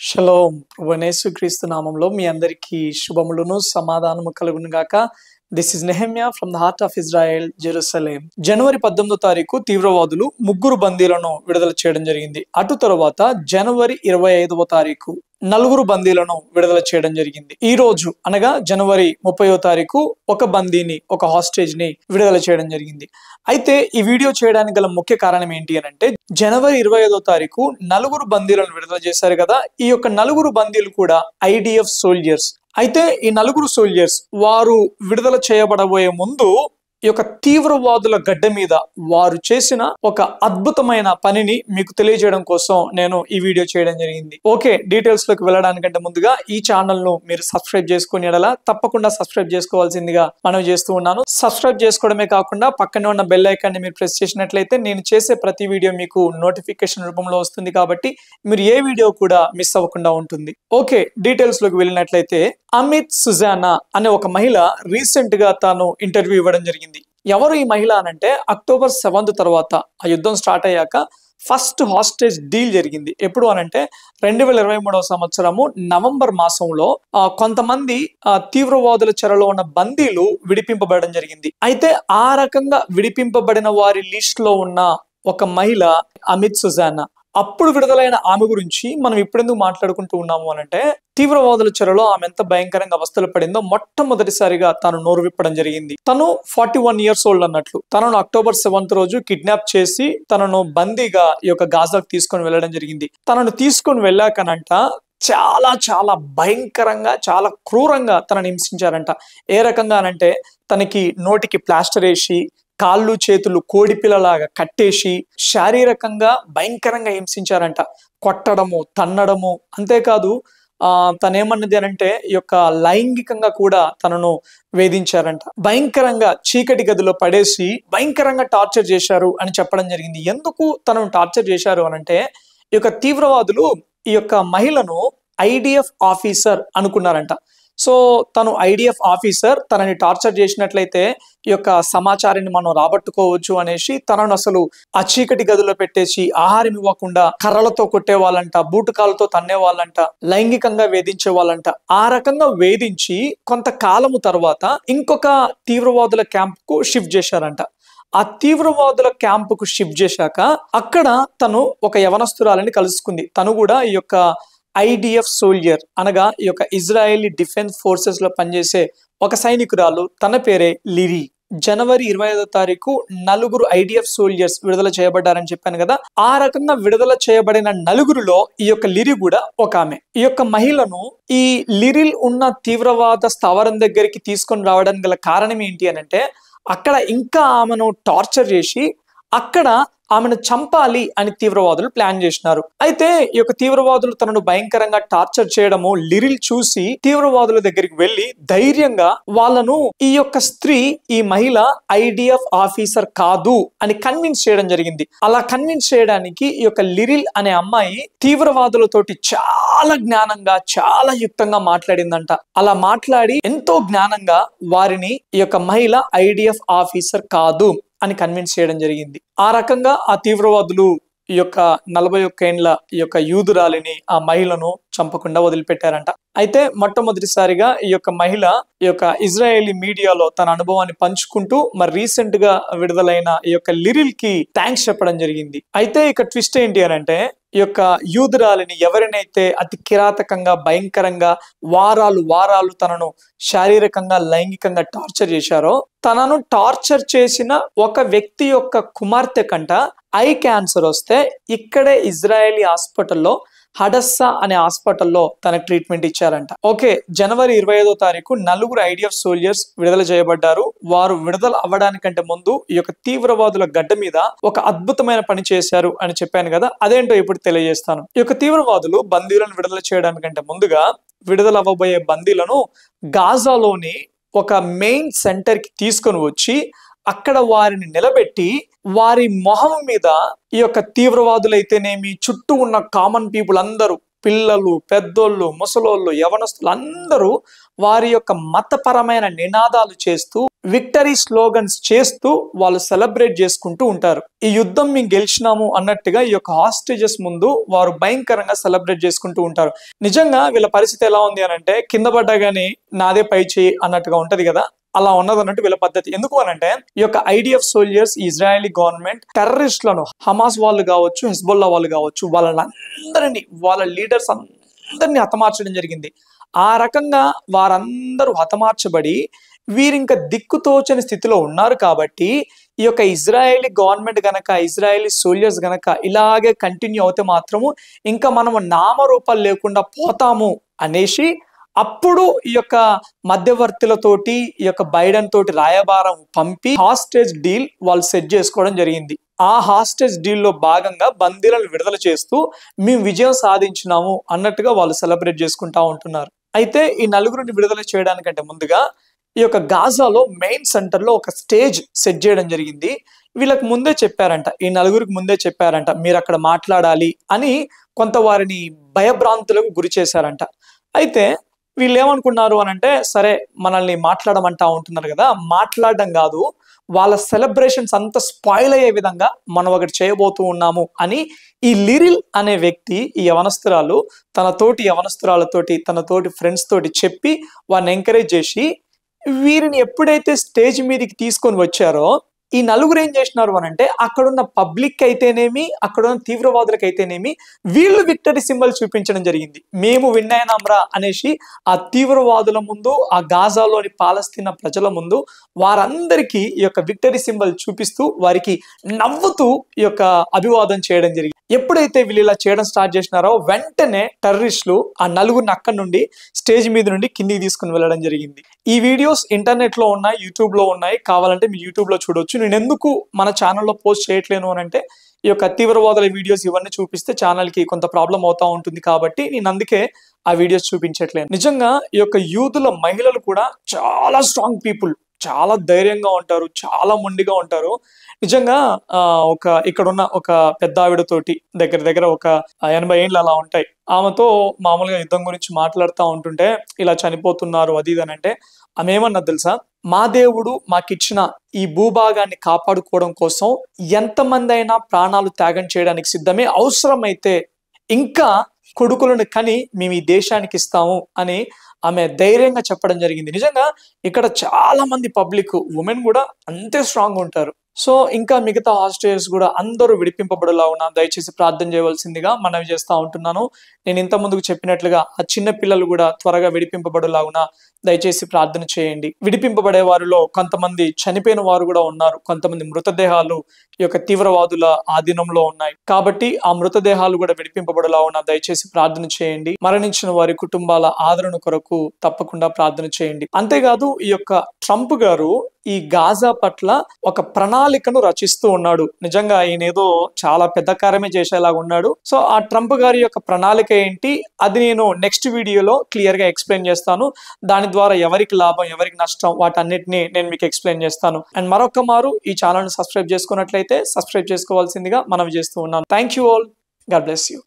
Shalom ప్రభునేసు క్రీస్తు నామంలో మీ అందరికీ శుభములను సమాధానము కలుగును గాక. This is Nehemiah from the heart of Israel, Jerusalem. జనవరి 18వ తారీఖు తీవ్రవాదులు 3 బందీలను విడుదల చేయడం జరిగింది. అటు తరువాత జనవరి 25వ తారీఖు 4 బందీలను విడుదల చేయడం జరిగింది. ఈ రోజు అనగా జనవరి 30వ తారీఖు ఒక బందీని, ఒక హాస్టేజ్ ని విడుదల చేయడం జరిగింది. అయితే ఈ వీడియో చేయడానికి గల ముఖ్య కారణం ఏంటి అని అంటే, జనవరి 25వ తారీఖు 4 బందీలను విడుదల చేశారు కదా. ఈ యొక్క 4 బందీలు కూడా ఐడిఎఫ్ సోల్జర్స్. అయితే ఈ 4 సోల్జర్స్ వారు విడుదల చేయబడబోయే ముందు ఈ యొక్క తీవ్రవాదుల గడ్డ మీద వారు చేసిన ఒక అద్భుతమైన పనిని మీకు తెలియజేయడం కోసం నేను ఈ వీడియో చేయడం జరిగింది. ఓకే, డీటెయిల్స్ లోకి వెళ్ళడానికంటే ముందుగా ఈ ఛానల్ ను మీరు సబ్స్క్రైబ్ చేసుకుని ఎడలా తప్పకుండా సబ్స్క్రైబ్ చేసుకోవాల్సిందిగా మనం చేస్తూ ఉన్నాను. సబ్స్క్రైబ్ చేసుకోవడమే కాకుండా పక్కనే ఉన్న బెల్ ఐకాన్ ని మీరు ప్రెస్ చేసినట్లయితే నేను చేసే ప్రతి వీడియో మీకు నోటిఫికేషన్ రూపంలో వస్తుంది, కాబట్టి మీరు ఏ వీడియో కూడా మిస్ అవ్వకుండా ఉంటుంది. ఓకే, డీటెయిల్స్ లోకి వెళ్ళినట్లయితే అమిత్ సుజానా అనే ఒక మహిళ రీసెంట్ గా తాను ఇంటర్వ్యూ ఇవ్వడం జరిగింది. ఎవరు ఈ మహిళ అనంటే, అక్టోబర్ 7 తర్వాత ఆ యుద్ధం స్టార్ట్ అయ్యాక ఫస్ట్ హాస్టేజ్ డీల్ జరిగింది. ఎప్పుడు అనంటే 2023వ సంవత్సరము నవంబర్ మాసంలో కొంతమంది తీవ్రవాదుల చెరలో ఉన్న బందీలు విడిపింపబడడం జరిగింది. అయితే ఆ రకంగా విడిపింపబడిన వారి లిస్ట్ లో ఉన్న ఒక మహిళ అమిత్ సుజానా. అప్పుడు విడుదలైన ఆమె గురించి మనం ఇప్పుడెందుకు మాట్లాడుకుంటూ ఉన్నాము అనంటే, తీవ్రవాదుల చెరలో ఆమె ఎంత భయంకరంగా అవస్థలు పడిందో మొట్టమొదటిసారిగా తాను నోరు విప్పడం జరిగింది. తను 41 years old అన్నట్లు. తనను అక్టోబర్ 7 రోజు కిడ్నాప్ చేసి తనను బందీగా ఈ యొక్క గాజాకు తీసుకొని వెళ్ళడం జరిగింది. తనను తీసుకొని వెళ్ళాకనంట చాలా చాలా భయంకరంగా, చాలా క్రూరంగా తనని హింసించారంట. ఏ రకంగా అనంటే, తనకి నోటికి ప్లాస్టర్ వేసి, కాళ్ళు చేతులు కోడిపిల్లలాగా కట్టేసి శారీరకంగా భయంకరంగా హింసించారంట. కొట్టడము, తన్నడము, అంతేకాదు తనేమన్నది అనంటే ఈ యొక్క లైంగికంగా కూడా తనను వేధించారంట. భయంకరంగా చీకటి గదిలో పడేసి భయంకరంగా టార్చర్ చేశారు అని చెప్పడం జరిగింది. ఎందుకు తనను టార్చర్ చేశారు అనంటే, ఈ యొక్క తీవ్రవాదులు ఈ యొక్క మహిళను ఐడిఎఫ్ ఆఫీసర్ అనుకున్నారంట. సో తను ఐడిఎఫ్ ఆఫీసర్, తనని టార్చర్ చేసినట్లయితే ఈ యొక్క సమాచారాన్ని మనం రాబట్టుకోవచ్చు అనేసి తనను అసలు ఆ చీకటి గదిలో పెట్టేసి ఆహారం ఇవ్వకుండా కర్రలతో కొట్టేవాళ్ళంట, బూటుకాలతో తన్నేవాళ్ళంట, లైంగికంగా వేధించే వాళ్ళంట. ఆ రకంగా వేధించి కొంతకాలము తర్వాత ఇంకొక తీవ్రవాదుల క్యాంప్ కు షిఫ్ట్ చేశారంట. ఆ తీవ్రవాదుల క్యాంపుకు షిఫ్ట్ చేశాక అక్కడ తను ఒక యవనస్తురాలని కలుసుకుంది. తను కూడా ఈ యొక్క ఐడిఎఫ్ సోల్జర్ అనగా ఈ యొక్క ఇజ్రాయేలీ డిఫెన్స్ ఫోర్సెస్ లో పనిచేసే ఒక సైనికురాలు. తన పేరే లిరీ. జనవరి 25వ తారీఖు 4 ఐడిఎఫ్ సోల్జర్స్ విడుదల చేయబడ్డారని చెప్పాను కదా. ఆ రకంగా విడుదల చేయబడిన 4లో ఈ యొక్క లిరి కూడా ఒక ఆమె. ఈ యొక్క మహిళను ఈ లిరిల్ ఉన్న తీవ్రవాద స్థావరం దగ్గరికి తీసుకొని రావడానికి గల కారణం ఏంటి అనంటే, అక్కడ ఇంకా ఆమెను టార్చర్ చేసి అక్కడ ఆమెను చంపాలి అని తీవ్రవాదులు ప్లాన్ చేసినారు. అయితే ఈ యొక్క తీవ్రవాదులు తనను భయంకరంగా టార్చర్ చేయడము లిరిల్ చూసి తీవ్రవాదుల దగ్గరికి వెళ్లి ధైర్యంగా వాళ్ళను ఈ యొక్క స్త్రీ, ఈ మహిళ ఐడిఎఫ్ ఆఫీసర్ కాదు అని కన్విన్స్ చేయడం జరిగింది. అలా కన్విన్స్ చేయడానికి ఈ యొక్క లిరిల్ అనే అమ్మాయి తీవ్రవాదులతోటి చాలా జ్ఞానంగా, చాలా యుక్తంగా మాట్లాడిందంట. అలా మాట్లాడి ఎంతో జ్ఞానంగా వారిని ఈ యొక్క మహిళ ఐడిఎఫ్ ఆఫీసర్ కాదు అని కన్విన్స్ చేయడం జరిగింది. ఆ రకంగా ఆ తీవ్రవాదులు ఈ యొక్క 41 ఏండ్ల ఈ యొక్క యూదురాలిని, ఆ మహిళను చంపకుండా వదిలిపెట్టారంట. అయితే మొట్టమొదటిసారిగా ఈ యొక్క మహిళ ఈ యొక్క ఇజ్రాయేలీ మీడియాలో తన అనుభవాన్ని పంచుకుంటూ మరి రీసెంట్ గా విడుదలైన ఈ యొక్క లిరిల్ కి థ్యాంక్స్ చెప్పడం జరిగింది. అయితే ఇక ట్విస్ట్ ఏంటి అని అంటే, ఈ యొక్క యూదురాలిని ఎవరినైతే అతి కిరాతకంగా, భయంకరంగా వారాలు తనను శారీరకంగా, లైంగికంగా టార్చర్ చేశారో, తనను టార్చర్ చేసిన ఒక వ్యక్తి యొక్క కుమార్తె కంట ఐ క్యాన్సర్ వస్తే ఇక్కడే ఇజ్రాయేలీ హాస్పిటల్లో, హడస్సా అనే హాస్పిటల్లో తనకు ట్రీట్మెంట్ ఇచ్చారంట. ఓకే, జనవరి 25వ తారీఖు 4 ఐడిఎఫ్ సోల్జర్స్ విడుదల చేయబడ్డారు. వారు విడుదల అవ్వడానికంటే ముందు ఈ యొక్క తీవ్రవాదుల గడ్డ మీద ఒక అద్భుతమైన పని చేశారు అని చెప్పాను కదా. అదేంటో ఇప్పుడు తెలియజేస్తాను. ఈ యొక్క తీవ్రవాదులు బందీలను విడుదల చేయడానికంటే ముందుగా విడుదల అవ్వబోయే బందీలను గాజాలోని ఒక మెయిన్ సెంటర్ కి తీసుకొని వచ్చి అక్కడ వారిని నిలబెట్టి వారి మొహం మీద ఈ యొక్క తీవ్రవాదులైతేనేమి, చుట్టూ ఉన్న కామన్ పీపుల్ అందరూ, పిల్లలు, పెద్దోళ్ళు, ముసలోళ్ళు, యవనస్తులు అందరూ వారి యొక్క మతపరమైన నినాదాలు చేస్తూ విక్టరీ స్లోగన్స్ చేస్తూ వాళ్ళు సెలబ్రేట్ చేసుకుంటూ ఉంటారు. ఈ యుద్ధం మేము గెలిచినాము అన్నట్టుగా ఈ యొక్క హాస్టేజెస్ ముందు వారు భయంకరంగా సెలబ్రేట్ చేసుకుంటూ ఉంటారు. నిజంగా వీళ్ళ పరిస్థితి ఎలా ఉంది అని అంటే, కింద పడ్డా గానీ నాదే పై చేయి అన్నట్టుగా ఉంటది కదా, అలా ఉన్నది అన్నట్టు వీళ్ళ పద్ధతి. ఎందుకు అనంటే, ఈ యొక్క IDF సోల్జర్స్, ఇజ్రాయలీ గవర్నమెంట్ టెర్రరిస్టులను, హమాస్ వాళ్ళు కావచ్చు, హిజ్బుల్లా వాళ్ళు కావచ్చు, వాళ్ళందరినీ, వాళ్ళ లీడర్స్ అందరినీ హతమార్చడం జరిగింది. ఆ రకంగా వారందరూ హతమార్చబడి వీరింక దిక్కుతోచని స్థితిలో ఉన్నారు. కాబట్టి ఈ యొక్క ఇజ్రాయేలీ గవర్నమెంట్ గనక, ఇజ్రాయేలీ సోల్జర్స్ గనక ఇలాగే కంటిన్యూ అవుతే మాత్రము ఇంకా మనము నామరూపాలు లేకుండా పోతాము అనేసి అప్పుడు ఈ యొక్క మధ్యవర్తులతోటి, ఈ యొక్క బైడెన్ తోటి రాయబారం పంపి హాస్టేజ్ డీల్ వాళ్ళు సెట్ చేసుకోవడం జరిగింది. ఆ హాస్టేజ్ డీల్ లో భాగంగా బందీలను విడుదల చేస్తూ మేము విజయం సాధించినాము అన్నట్టుగా వాళ్ళు సెలబ్రేట్ చేసుకుంటా ఉంటున్నారు. అయితే ఈ నలుగురిని విడుదల చేయడానికంటే ముందుగా ఈ యొక్క గాజాలో మెయిన్ సెంటర్ లో ఒక స్టేజ్ సెట్ చేయడం జరిగింది. వీళ్ళకి ముందే చెప్పారంట, ఈ నలుగురికి ముందే చెప్పారంట, మీరు అక్కడ మాట్లాడాలి అని కొంత వారిని భయభ్రాంతులకు గురి చేశారంట. అయితే వీళ్ళు ఏమనుకున్నారు అని అంటే, సరే మనల్ని మాట్లాడమంటా ఉంటున్నారు కదా, మాట్లాడడం కాదు, వాళ్ళ సెలబ్రేషన్స్ అంతా స్పాయిల్ అయ్యే విధంగా మనం ఒకటి చేయబోతూ ఉన్నాము అని ఈ లిరిల్ అనే వ్యక్తి, ఈ యవనస్తురాలు తన తోటి యవనస్తురాలతోటి, తన తోటి ఫ్రెండ్స్ తోటి చెప్పి వారిని ఎంకరేజ్ చేసి వీరిని ఎప్పుడైతే స్టేజ్ మీదకి తీసుకొని వచ్చారో, ఈ నలుగురు ఏం చేసినారు అని అంటే, అక్కడున్న పబ్లిక్ అయితేనేమి, అక్కడున్న తీవ్రవాదులకు అయితేనేమి వీళ్ళు విక్టరీ సింబల్ చూపించడం జరిగింది. మేము విన్ అయినాంరా అనేసి ఆ తీవ్రవాదుల ముందు, ఆ గాజాలోని పాలస్తీనా ప్రజల ముందు వారందరికీ ఈ యొక్క విక్టరీ సింబల్ చూపిస్తూ వారికి నవ్వుతూ ఈ యొక్క అభివాదం చేయడం జరిగింది. ఎప్పుడైతే వీళ్ళు ఇలా చేయడం స్టార్ట్ చేసినారో వెంటనే టెర్రరిస్టులు ఆ నలుగురిని అక్కడి నుండి స్టేజ్ మీద నుండి కిందికి తీసుకుని వెళ్ళడం జరిగింది. ఈ వీడియోస్ ఇంటర్నెట్ లో ఉన్నాయి, యూట్యూబ్ లో ఉన్నాయి, కావాలంటే మీరు యూట్యూబ్ లో చూడొచ్చు. నేను ఎందుకు మన ఛానల్లో పోస్ట్ చేయట్లేను అని అంటే, ఈ యొక్క తీవ్రవాదుల వీడియోస్ ఇవన్నీ చూపిస్తే ఛానల్ కి కొంత ప్రాబ్లం అవుతా ఉంటుంది కాబట్టి నేను అందుకే ఆ వీడియోస్ చూపించట్లేను. నిజంగా ఈ యొక్క యూదుల మహిళలు కూడా చాలా స్ట్రాంగ్ పీపుల్, చాలా ధైర్యంగా ఉంటారు, చాలా మొండిగా ఉంటారు. నిజంగా ఇక్కడున్న ఒక పెద్ద ఆవిడతోటి దగ్గర ఒక 80 ఏళ్ళు అలా ఉంటాయి, ఆమెతో మామూలుగా యుద్ధం గురించి మాట్లాడుతూ ఉంటుంటే ఇలా చనిపోతున్నారు అది ఇది అని అంటే, ఆమె ఏమన్నది తెలుసా, మా దేవుడు మాకిచ్చిన ఈ భూభాగాన్ని కాపాడుకోవడం కోసం ఎంతమంది అయినా ప్రాణాలు త్యాగం చేయడానికి సిద్ధమే, అవసరమైతే ఇంకా కొడుకులను కని మేము ఈ దేశానికి ఇస్తాము అని ఆమె ధైర్యంగా చెప్పడం జరిగింది. నిజంగా ఇక్కడ చాలా మంది పబ్లిక్, ఉమెన్ కూడా అంతే స్ట్రాంగ్ ఉంటారు. సో ఇంకా మిగతా హాస్టేజెస్ కూడా అందరూ విడిపింపబడేలా ఉన్నా దయచేసి ప్రార్థన చేయవలసిందిగా మనవి చేస్తా ఉంటున్నాను. నేను ఇంత ముందుకు చెప్పినట్లుగా ఆ చిన్న పిల్లలు కూడా త్వరగా విడిపింపబడేలా ఉన్నా దయచేసి ప్రార్థన చేయండి. విడిపింపబడే వారిలో కొంతమంది చనిపోయిన వారు కూడా ఉన్నారు, కొంతమంది మృతదేహాలు ఈ యొక్క తీవ్రవాదుల ఆధీనంలో ఉన్నాయి. కాబట్టి ఆ మృతదేహాలు కూడా విడిపింపబడేలా ఉన్నా దయచేసి ప్రార్థన చేయండి. మరణించిన వారి కుటుంబాల ఆదరణ కొరకు తప్పకుండా ప్రార్థన చేయండి. అంతేకాదు ఈ యొక్క ట్రంప్ గారు ఈ గాజా పట్ల ఒక ప్రణాళికను రచిస్తూ ఉన్నాడు. నిజంగా ఈయన ఏదో చాలా పెద్ద కార్యమే చేసేలాగా ఉన్నాడు. సో ఆ ట్రంప్ గారి యొక్క ప్రణాళిక ఏంటి అది నేను నెక్స్ట్ వీడియోలో క్లియర్ గా ఎక్స్ప్లెయిన్ చేస్తాను. దాని ద్వారా ఎవరికి లాభం, ఎవరికి నష్టం, వాటన్నిటిని నేను మీకు ఎక్స్ప్లెయిన్ చేస్తాను. అండ్ మరొక మారు ఈ ఛానల్ ని సబ్స్క్రైబ్ చేసుకున్నట్లయితే సబ్స్క్రైబ్ చేసుకోవాల్సిందిగా మనవి చేస్తూ ఉన్నాను. Thank you all. God bless you.